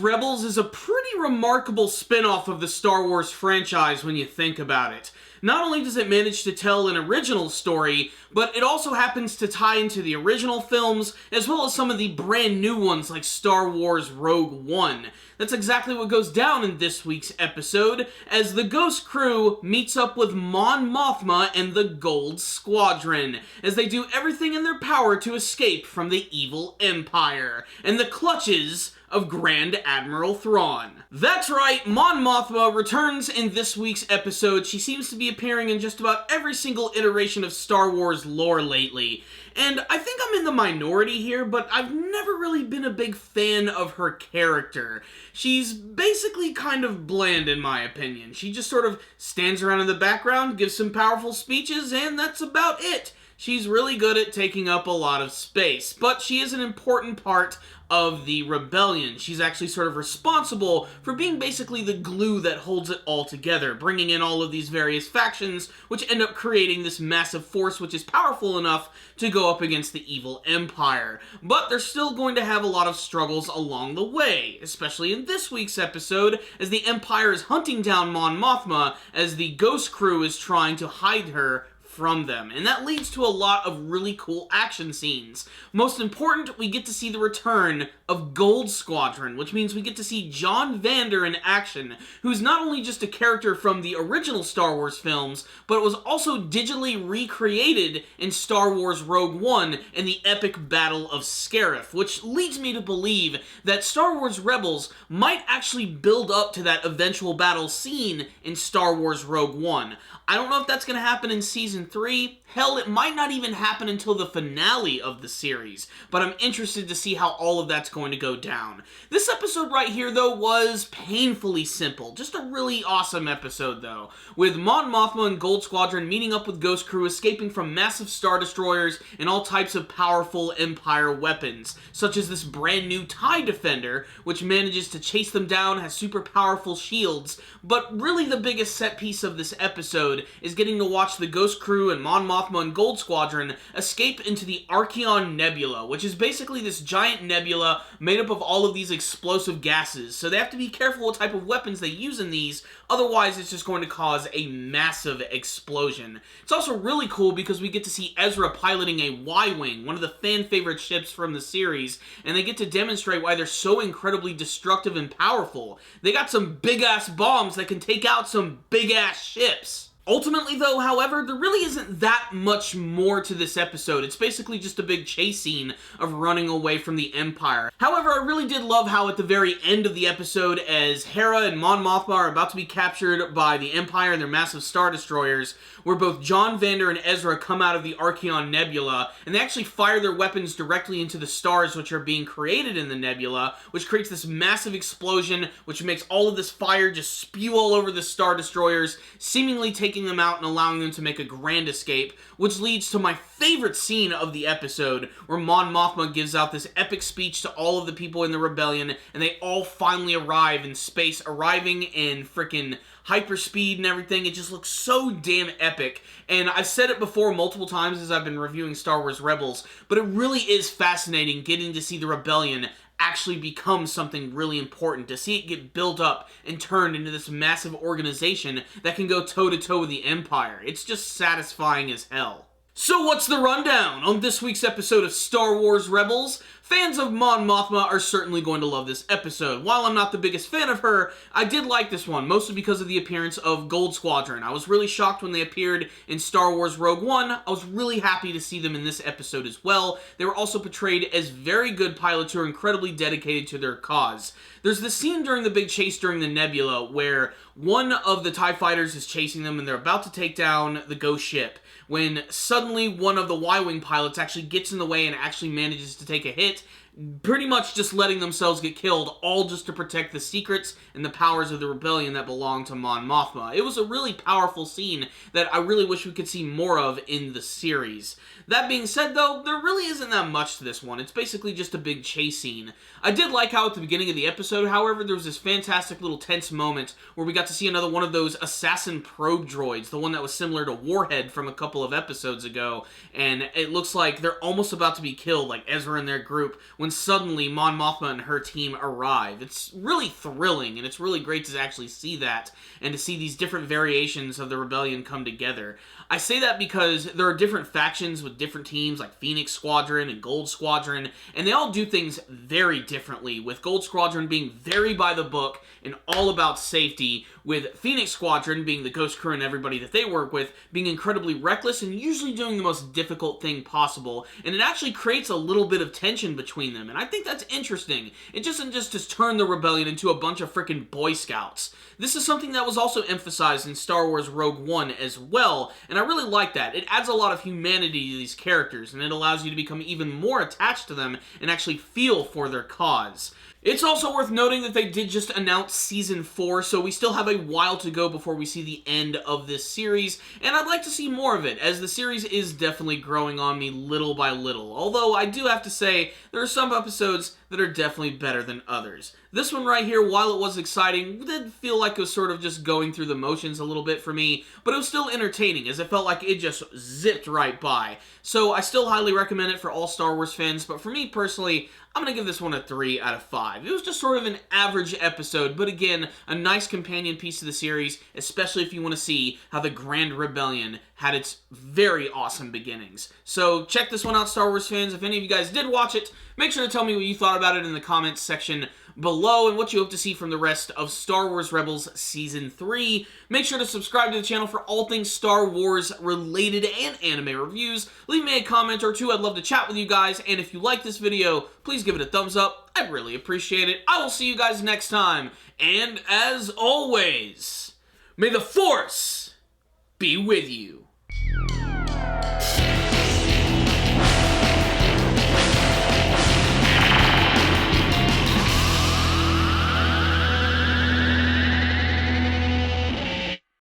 Rebels is a pretty remarkable spin-off of the Star Wars franchise when you think about it. Not only does it manage to tell an original story, but it also happens to tie into the original films, as well as some of the brand new ones like Star Wars Rogue One. That's exactly what goes down in this week's episode, as the Ghost Crew meets up with Mon Mothma and the Gold Squadron, as they do everything in their power to escape from the evil Empire, and the clutches of Grand Admiral Thrawn. That's right, Mon Mothma returns in this week's episode. She seems to be appearing in just about every single iteration of Star Wars lore lately. And I think I'm in the minority here, but I've never really been a big fan of her character. She's basically kind of bland in my opinion. She just sort of stands around in the background, gives some powerful speeches, and that's about it. She's really good at taking up a lot of space, but she is an important part of the rebellion. She's actually sort of responsible for being basically the glue that holds it all together, bringing in all of these various factions, which end up creating this massive force which is powerful enough to go up against the evil Empire. But they're still going to have a lot of struggles along the way, especially in this week's episode, as the Empire is hunting down Mon Mothma as the Ghost Crew is trying to hide her from them, and that leads to a lot of really cool action scenes. Most important, we get to see the return of Gold Squadron, which means we get to see John Vander in action, who's not only just a character from the original Star Wars films, but was also digitally recreated in Star Wars Rogue One in the epic Battle of Scarif, which leads me to believe that Star Wars Rebels might actually build up to that eventual battle scene in Star Wars Rogue One. I don't know if that's going to happen in Season 3. Hell, it might not even happen until the finale of the series, but I'm interested to see how all of that's going to go down. This episode right here, though, was painfully simple. Just a really awesome episode, though, with Mon Mothma and Gold Squadron meeting up with Ghost Crew, escaping from massive Star Destroyers and all types of powerful Empire weapons, such as this brand new TIE Defender, which manages to chase them down, has super powerful shields, but really the biggest set piece of this episode is getting to watch the Ghost Crew and Mon Mothma and Gold Squadron escape into the Archeon Nebula, which is basically this giant nebula made up of all of these explosive gases, so they have to be careful what type of weapons they use in these, otherwise it's just going to cause a massive explosion. It's also really cool because we get to see Ezra piloting a Y-Wing, one of the fan-favorite ships from the series, and they get to demonstrate why they're so incredibly destructive and powerful. They got some big-ass bombs that can take out some big-ass ships. Ultimately, though, however, there really isn't that much more to this episode. It's basically just a big chase scene of running away from the Empire. However, I really did love how at the very end of the episode, as Hera and Mon Mothma are about to be captured by the Empire and their massive Star Destroyers, where both John Vander and Ezra come out of the Archeon Nebula, and they actually fire their weapons directly into the stars which are being created in the nebula, which creates this massive explosion, which makes all of this fire just spew all over the Star Destroyers, seemingly taking them out and allowing them to make a grand escape, which leads to my favorite scene of the episode, where Mon Mothma gives out this epic speech to all of the people in the rebellion, and they all finally arrive in space, arriving in frickin' hyperspeed and everything. It just looks so damn epic, and I've said it before multiple times as I've been reviewing Star Wars Rebels, but it really is fascinating getting to see the rebellion actually become something really important, to see it get built up and turned into this massive organization that can go toe-to-toe with the Empire. It's just satisfying as hell. So what's the rundown on this week's episode of Star Wars Rebels? Fans of Mon Mothma are certainly going to love this episode. While I'm not the biggest fan of her, I did like this one, mostly because of the appearance of Gold Squadron. I was really shocked when they appeared in Star Wars Rogue One. I was really happy to see them in this episode as well. They were also portrayed as very good pilots who are incredibly dedicated to their cause. There's this scene during the big chase during the nebula where one of the TIE fighters is chasing them and they're about to take down the ghost ship, when suddenly one of the Y-Wing pilots actually gets in the way and actually manages to take a hit, pretty much just letting themselves get killed, all just to protect the secrets and the powers of the rebellion that belong to Mon Mothma. It was a really powerful scene that I really wish we could see more of in the series. That being said, though, there really isn't that much to this one. It's basically just a big chase scene. I did like how at the beginning of the episode, however, there was this fantastic little tense moment where we got to see another one of those assassin probe droids, the one that was similar to Warhead from a couple of episodes ago, and it looks like they're almost about to be killed, like Ezra and their group, when when suddenly Mon Mothma and her team arrive. It's really thrilling, and it's really great to actually see that, and to see these different variations of the rebellion come together. I say that because there are different factions with different teams, like Phoenix Squadron and Gold Squadron, and they all do things very differently, with Gold Squadron being very by the book and all about safety, with Phoenix Squadron being the Ghost Crew and everybody that they work with being incredibly reckless and usually doing the most difficult thing possible, and it actually creates a little bit of tension between them, and I think that's interesting. It doesn't just turn the rebellion into a bunch of freaking Boy Scouts. This is something that was also emphasized in Star Wars Rogue One as well, and I really like that. It adds a lot of humanity to these characters, and it allows you to become even more attached to them and actually feel for their cause. It's also worth noting that they did just announce Season 4, so we still have a while to go before we see the end of this series, and I'd like to see more of it, as the series is definitely growing on me little by little. Although, I do have to say, there are some episodes that are definitely better than others. This one right here, while it was exciting, did feel like it was sort of just going through the motions a little bit for me, but it was still entertaining, as it felt like it just zipped right by. So I still highly recommend it for all Star Wars fans, but for me personally, I'm going to give this one a 3 out of 5. It was just sort of an average episode, but again, a nice companion piece to the series, especially if you want to see how the Grand Rebellion had its very awesome beginnings. So check this one out, Star Wars fans. If any of you guys did watch it, make sure to tell me what you thought about it in the comments section below and what you hope to see from the rest of Star Wars Rebels Season 3. Make sure to subscribe to the channel for all things Star Wars related and anime reviews. Leave me a comment or two. I'd love to chat with you guys. And if you like this video, please give it a thumbs up. I'd really appreciate it. I will see you guys next time. And as always, may the Force be with you.